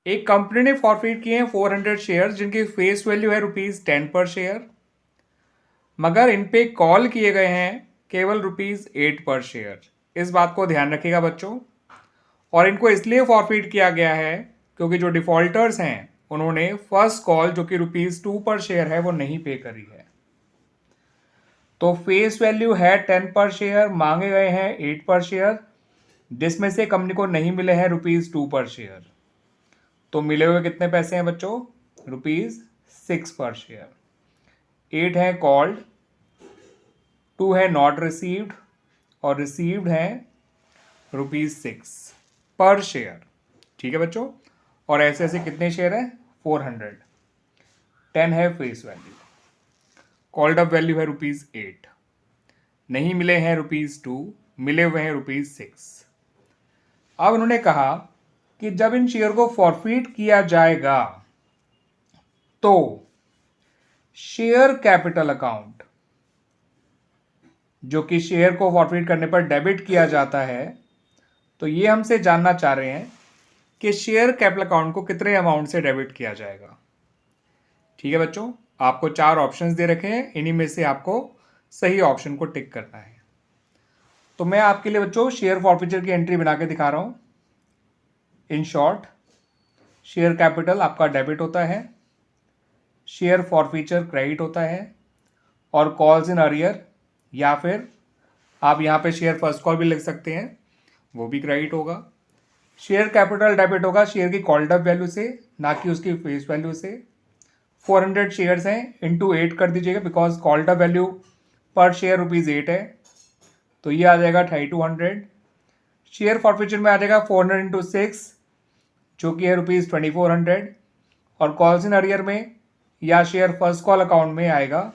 एक कंपनी ने फॉरफिट किए हैं 400 शेयर जिनकी फेस वैल्यू है ₹10 पर शेयर, मगर इन पे कॉल किए गए हैं केवल ₹8 पर शेयर। इस बात को ध्यान रखिएगा बच्चों। और इनको इसलिए फॉरफिट किया गया है क्योंकि जो डिफॉल्टर्स हैं उन्होंने फर्स्ट कॉल जो कि ₹2 पर शेयर है वो नहीं पे करी है। तो फेस वैल्यू है 10 पर शेयर, मांगे गए हैं 8 पर शेयर, जिसमें से कंपनी को नहीं मिले हैं ₹2 पर शेयर। तो मिले हुए कितने पैसे हैं बच्चों? ₹6 पर शेयर। 8 है कॉल्ड, 2 है नॉट रिसीव्ड और रिसीव्ड है ₹6 पर शेयर। ठीक है बच्चों। और ऐसे ऐसे कितने शेयर है? 400। 10 है face value, called up value है ₹8, नहीं मिले हैं ₹2, मिले हुए हैं ₹6। अब उन्होंने कहा कि जब इन शेयर को फॉरफिट किया जाएगा तो शेयर कैपिटल अकाउंट जो कि शेयर को फॉरफिट करने पर डेबिट किया जाता है, तो ये हमसे जानना चाह रहे हैं कि शेयर कैपिटल अकाउंट को कितने अमाउंट से डेबिट किया जाएगा। ठीक है बच्चों, आपको 4 ऑप्शंस दे रखे हैं, इन्हीं में से आपको सही ऑप्शन को टिक करना है। तो मैं आपके लिए बच्चों शेयर फॉरफिचर की एंट्री बना के दिखा रहा हूं। इन शॉर्ट, शेयर कैपिटल आपका डेबिट होता है, शेयर फॉरफिचर क्रेडिट होता है, और कॉल्स इन अरियर या फिर आप यहाँ पे शेयर फर्स्ट कॉल भी लिख सकते हैं, वो भी क्रेडिट होगा। शेयर कैपिटल डेबिट होगा शेयर की कॉल्ड अप वैल्यू से, ना कि उसकी फेस वैल्यू से। 400 शेयर्स हैं, इंटू 8 कर दीजिएगा बिकॉज कॉल्ड अप वैल्यू पर शेयर ₹8 है, तो ये आ जाएगा 3200। शेयर फॉरफिचर में आ जाएगा 400 इंटू 6 जो कि है ₹2400, और कॉल्स इन अरियर में या शेयर फर्स्ट कॉल अकाउंट में आएगा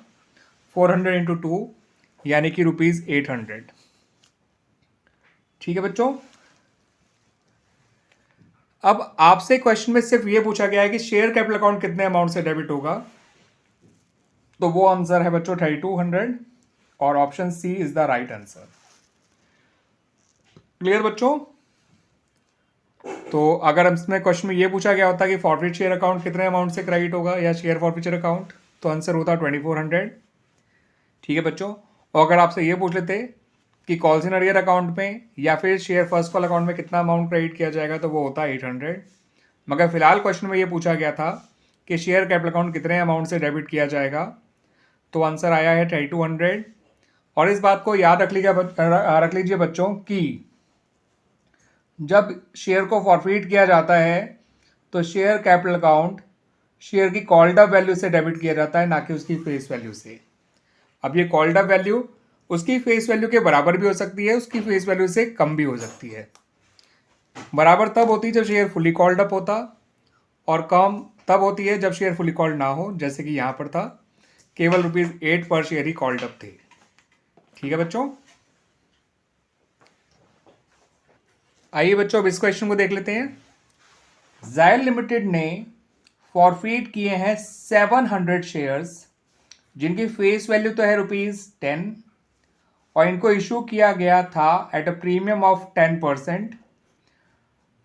400 इंटू 2 यानी कि ₹800। ठीक है बच्चों। अब आपसे क्वेश्चन में सिर्फ ये पूछा गया है कि शेयर कैपिटल अकाउंट कितने अमाउंट से डेबिट होगा, तो वो आंसर है बच्चों 3200 और option C is the right answer. Clear बच्चों? तो अगर इसमें क्वेश्चन में ये पूछा गया होता कि फॉरफिट शेयर अकाउंट कितने अमाउंट से क्रेडिट होगा या शेयर फॉरफिचर अकाउंट, तो आंसर होता 2400। ठीक है बच्चों। और अगर आपसे ये पूछ लेते कि कॉल्स इन अरियर अकाउंट में या फिर शेयर फर्स्ट कॉल अकाउंट में कितना अमाउंट क्रेडिट किया जाएगा, तो वो होता 800। मगर फिलहाल क्वेश्चन में ये पूछा गया था कि शेयर कैपिटल अकाउंट कितने अमाउंट से डेबिट किया जाएगा, तो आंसर आया है 3200। और इस बात को याद रख लीजिए बच्चों कि जब शेयर को फॉरफिट किया जाता है तो शेयर कैपिटल अकाउंट शेयर की कॉल्ड अप वैल्यू से डेबिट किया जाता है, ना कि उसकी फेस वैल्यू से। अब ये कॉल्ड अप वैल्यू उसकी फेस वैल्यू के बराबर भी हो सकती है, उसकी फेस वैल्यू से कम भी हो सकती है। बराबर तब होती है जब शेयर फुली कॉल्ड अप होता, और कम तब होती है जब शेयर फुली कॉल्ड ना हो, जैसे कि यहां पर था, केवल ₹8 पर शेयर ही कॉल्ड अप थे। ठीक है बच्चों। आइए बच्चों अब इस क्वेश्चन को देख लेते हैं। जायल लिमिटेड ने फॉरफिट किए हैं 700 शेयर्स जिनकी फेस वैल्यू तो है ₹10, और इनको इशू किया गया था एट अ प्रीमियम ऑफ 10%।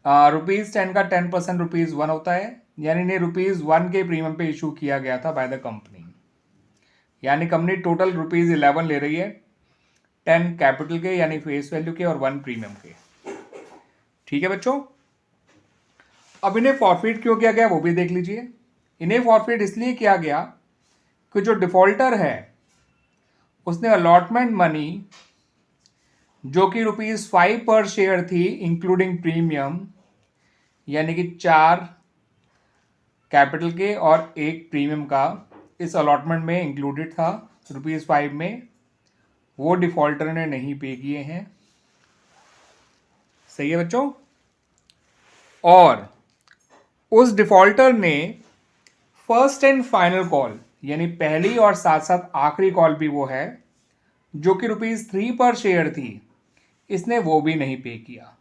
₹10 का 10% ₹1 होता है, यानी इन्हें ₹1 के प्रीमियम पे इशू किया गया था बाय द कंपनी। यानी कंपनी टोटल ₹11 ले रही है, 10 कैपिटल के यानी फेस वैल्यू के और 1 प्रीमियम के। ठीक है बच्चों। अब इन्हें फॉरफिट क्यों किया गया वो भी देख लीजिए। इन्हें फॉरफिट इसलिए किया गया कि जो डिफॉल्टर है उसने अलॉटमेंट मनी जो कि ₹5 पर शेयर थी इंक्लूडिंग प्रीमियम, यानी कि 4 कैपिटल के और 1 प्रीमियम का इस अलॉटमेंट में इंक्लूडेड था ₹5 में, वो डिफॉल्टर ने नहीं पे किए हैं। सही है बच्चों। और उस डिफॉल्टर ने फर्स्ट एंड फाइनल कॉल यानी पहली और साथ साथ आखिरी कॉल भी वो है जो कि ₹3 पर शेयर थी, इसने वो भी नहीं पे किया।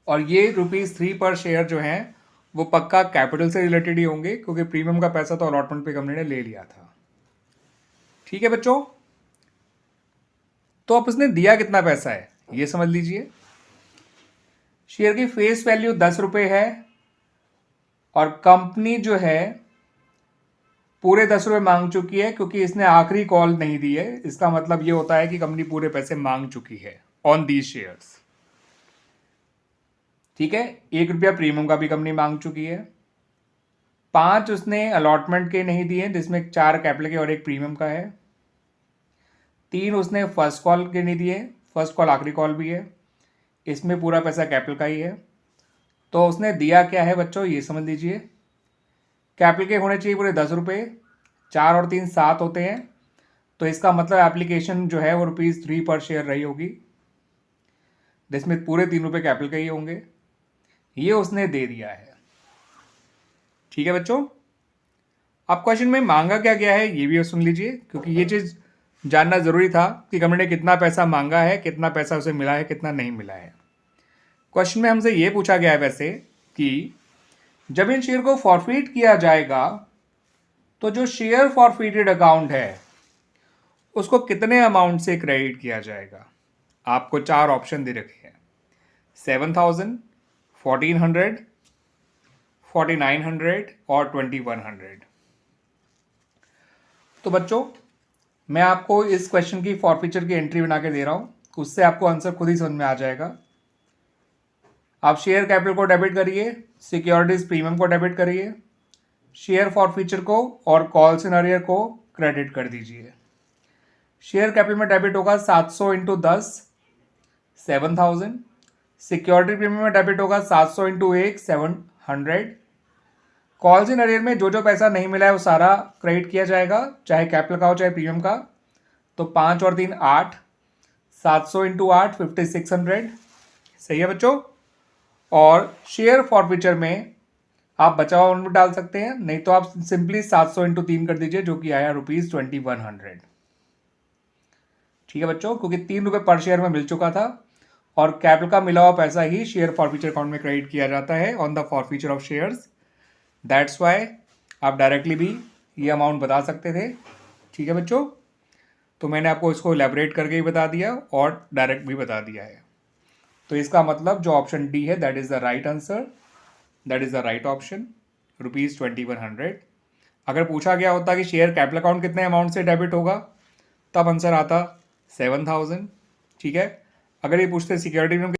और ये ₹3 पर शेयर जो है वो पक्का कैपिटल से रिलेटेड ही होंगे क्योंकि प्रीमियम का पैसा तो अलॉटमेंट पे कंपनी ने ले लिया था। ठीक है बच्चों। तो अब उसने दिया कितना पैसा है ये समझ लीजिए। शेयर की फेस वैल्यू 10 रुपये है और कंपनी जो है पूरे 10 रुपये मांग चुकी है, क्योंकि इसने आखिरी कॉल नहीं दी है। इसका मतलब ये होता है कि कंपनी पूरे पैसे मांग चुकी है ऑन दीज शेयर्स। ठीक है, 1 रुपया प्रीमियम का भी कंपनी मांग चुकी है। 5 उसने अलॉटमेंट के नहीं दिए, जिसमें 4 कैपिटल के और 1 प्रीमियम का है। 3 उसने फर्स्ट कॉल के नहीं दिए, फर्स्ट कॉल आखिरी कॉल भी है, इसमें पूरा पैसा कैपिटल का ही है। तो उसने दिया क्या है बच्चों, ये समझ लीजिए। कैपिटल के होने चाहिए पूरे 10 रुपये, 4 और 3 7 होते हैं, तो इसका मतलब एप्लीकेशन जो है वो ₹3 पर शेयर रही होगी, जिसमें पूरे 3 रुपये कैपिटल के ही होंगे। ये उसने दे दिया है। ठीक है बच्चों, अब क्वेश्चन में मांगा क्या गया है ये भी सुन लीजिए, क्योंकि ये चीज़ जानना ज़रूरी था कि कंपनी ने कितना पैसा मांगा है, कितना पैसा उसे मिला है, कितना नहीं मिला है। क्वेश्चन में हमसे ये पूछा गया है वैसे कि जब इन शेयर को फॉरफिट किया जाएगा तो जो शेयर फॉरफिटेड अकाउंट है उसको कितने अमाउंट से क्रेडिट किया जाएगा। आपको 4 ऑप्शन दे रखे हैं, 7,000, 1,400, 4,900 और 2,100। तो बच्चों मैं आपको इस क्वेश्चन की फॉरफीचर की एंट्री बना के दे रहा हूँ, उससे आपको आंसर खुद ही समझ में आ जाएगा। आप शेयर कैपिटल को डेबिट करिए, सिक्योरिटीज प्रीमियम को डेबिट करिए, शेयर फॉरफीचर को और कॉल्स इन अरियर को क्रेडिट कर दीजिए। शेयर कैपिटल में डेबिट होगा 700 इंटू 10, 7,000। सिक्योरिटी प्रीमियम में डेबिट होगा 700 इंटू 1, 700। कॉल्स इन अरियर में जो जो पैसा नहीं मिला है वो सारा क्रेडिट किया जाएगा, चाहे कैपिटल का हो चाहे प्रीमियम का। तो 5 और 3 8, 700 इंटू 8 5,600। सही है बच्चों। और शेयर फॉरफीचर में आप बचा हुआ अमाउंट डाल सकते हैं, नहीं तो आप सिंपली 700 इंटू 3 कर दीजिए, जो कि आया ₹2100। ठीक है बच्चों, क्योंकि 3 रुपये पर शेयर में मिल चुका था और कैपिटल का मिला हुआ पैसा ही शेयर फॉरफीचर अकाउंट में क्रेडिट किया जाता है on the forfeiture of shares. That's why आप डायरेक्टली भी ये अमाउंट बता सकते थे। ठीक है बच्चों, तो मैंने आपको इसको इलेबरेट करके ही बता दिया और डायरेक्ट भी बता दिया है। तो इसका मतलब जो ऑप्शन डी है that is the right answer, that is the right option, ₹2100। अगर पूछा गया होता कि शेयर कैपिटल अकाउंट कितने अमाउंट से डेबिट होगा, तब आंसर आता 7,000। ठीक है, अगर ये पूछते सिक्योरिटी में